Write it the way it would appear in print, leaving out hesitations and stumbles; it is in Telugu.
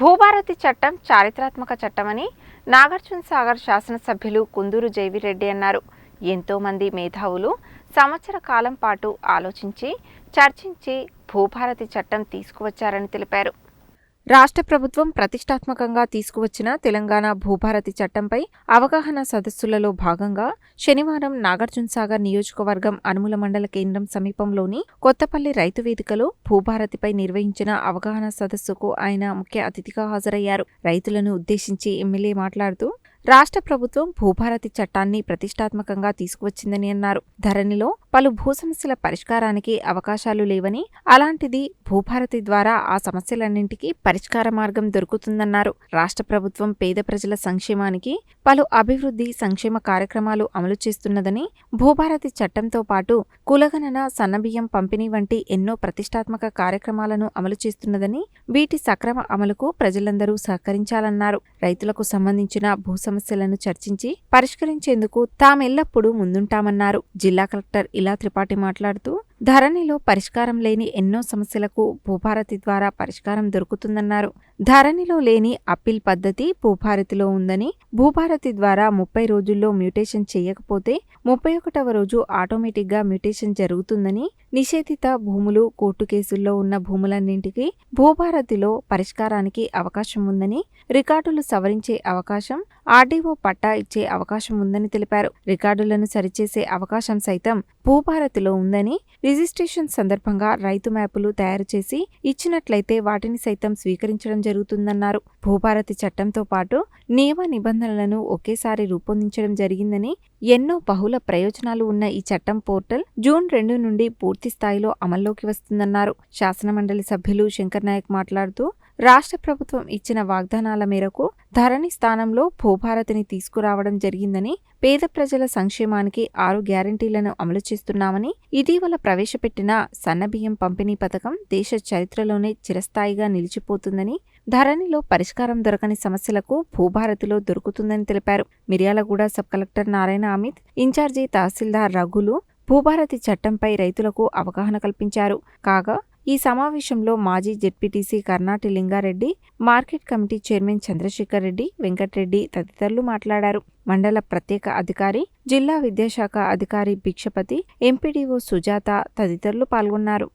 భూభారతి చట్టం చారిత్రాత్మక చట్టమని నాగార్జునసాగర్ శాసనసభ్యులు కుందూరు జైవిరెడ్డి అన్నారు. ఎంతో మంది మేధావులు సంవత్సర కాలం పాటు ఆలోచించి చర్చించి భూభారతి చట్టం తీసుకువచ్చారని తెలిపారు. రాష్ట్ర ప్రభుత్వం ప్రతిష్టాత్మకంగా తీసుకువచ్చిన తెలంగాణ భూభారతి చట్టంపై అవగాహన సదస్సులలో భాగంగా శనివారం నాగార్జునసాగర్ నియోజకవర్గం అనుముల మండల కేంద్రం సమీపంలోని కొత్తపల్లి రైతు వేదికలో భూభారతిపై నిర్వహించిన అవగాహన సదస్సుకు ఆయన ముఖ్య అతిథిగా హాజరయ్యారు. రైతులను ఉద్దేశించి ఎమ్మెల్యే మాట్లాడుతూ రాష్ట్ర ప్రభుత్వం భూభారతి చట్టాన్ని ప్రతిష్టాత్మకంగా తీసుకువచ్చిందని అన్నారు. ధరణిలో పలు భూ సమస్యల పరిష్కారానికి అవకాశాలు లేవని, అలాంటిది భూభారతి ద్వారా ఆ సమస్యలన్నింటికీ పరిష్కార మార్గం దొరుకుతుందన్నారు. రాష్ట్ర ప్రభుత్వం పేద ప్రజల సంక్షేమానికి పలు అభివృద్ధి సంక్షేమ కార్యక్రమాలు అమలు చేస్తున్నదని, భూభారతి చట్టంతో పాటు కులగణన, సన్నబియ్యం పంపిణీ వంటి ఎన్నో ప్రతిష్టాత్మక కార్యక్రమాలను అమలు చేస్తున్నదని, వీటి సక్రమ అమలుకు ప్రజలందరూ సహకరించాలన్నారు. రైతులకు సంబంధించిన భూ సమస్యలను చర్చించి పరిష్కరించేందుకు తామెల్లప్పుడూ ముందుంటామన్నారు. జిల్లా కలెక్టర్ ఇలా త్రిపాఠి మాట్లాడుతూ ధరణిలో పరిష్కారం లేని ఎన్నో సమస్యలకు భూభారతి ద్వారా పరిష్కారం దొరుకుతుందన్నారు. ధరణిలో లేని అప్పీల్ పద్ధతి భూభారతిలో ఉందని, భూభారతి ద్వారా 30 రోజుల్లో మ్యూటేషన్ చేయకపోతే 31వ రోజు ఆటోమేటిక్గా మ్యూటేషన్ జరుగుతుందని, నిషేధిత భూములు, కోర్టు కేసుల్లో ఉన్న భూములన్నింటికీ భూభారతిలో పరిష్కారానికి అవకాశం ఉందని, రికార్డులు సవరించే అవకాశం, ఆర్డీఓ పట్టా ఇచ్చే అవకాశం ఉందని తెలిపారు. రికార్డులను సరిచేసే అవకాశం సైతం భూభారతిలో ఉందని, రిజిస్ట్రేషన్ సందర్భంగా రైతు మ్యాపులు తయారు చేసి ఇచ్చినట్లయితే వాటిని సైతం స్వీకరించడం జరుగుతుందన్నారు. భూభారతి చట్టంతో పాటు నియమ నిబంధనలను ఒకేసారి రూపొందించడం జరిగిందని, ఎన్నో బహుళ ప్రయోజనాలు ఉన్న ఈ చట్టం పోర్టల్ జూన్ 2 నుండి పూర్తి స్థాయిలో అమల్లోకి వస్తుందన్నారు. శాసనమండలి సభ్యులు శంకర్ నాయక్ మాట్లాడుతూ రాష్ట్ర ప్రభుత్వం ఇచ్చిన వాగ్దానాల మేరకు ధరణి స్థానంలో భూభారతిని తీసుకురావడం జరిగిందని, పేద ప్రజల సంక్షేమానికి 6 గ్యారంటీలను అమలు చేస్తున్నామని, ఇటీవల ప్రవేశపెట్టిన సన్నబియ్యం పంపిణీ పథకం దేశ చరిత్రలోనే చిరస్థాయిగా నిలిచిపోతుందని, ధరణిలో పరిష్కారం దొరకని సమస్యలకు భూభారతిలో దొరుకుతుందని తెలిపారు. Miryalaguda sub collector Narayana Amit, in charge tahsildar రఘులు భూభారతి చట్టంపై రైతులకు అవగాహన కల్పించారు. కాగా ఈ సమావేశంలో మాజీ ZPTC Karnati Lingareddy, market committee chairman Chandrasekhar Reddy, Venkatreddy తదితరులు మాట్లాడారు. మండల ప్రత్యేక అధికారి, జిల్లా విద్యాశాఖ అధికారి భిక్షపతి, ఎంపీడీఓ సుజాత తదితరులు పాల్గొన్నారు.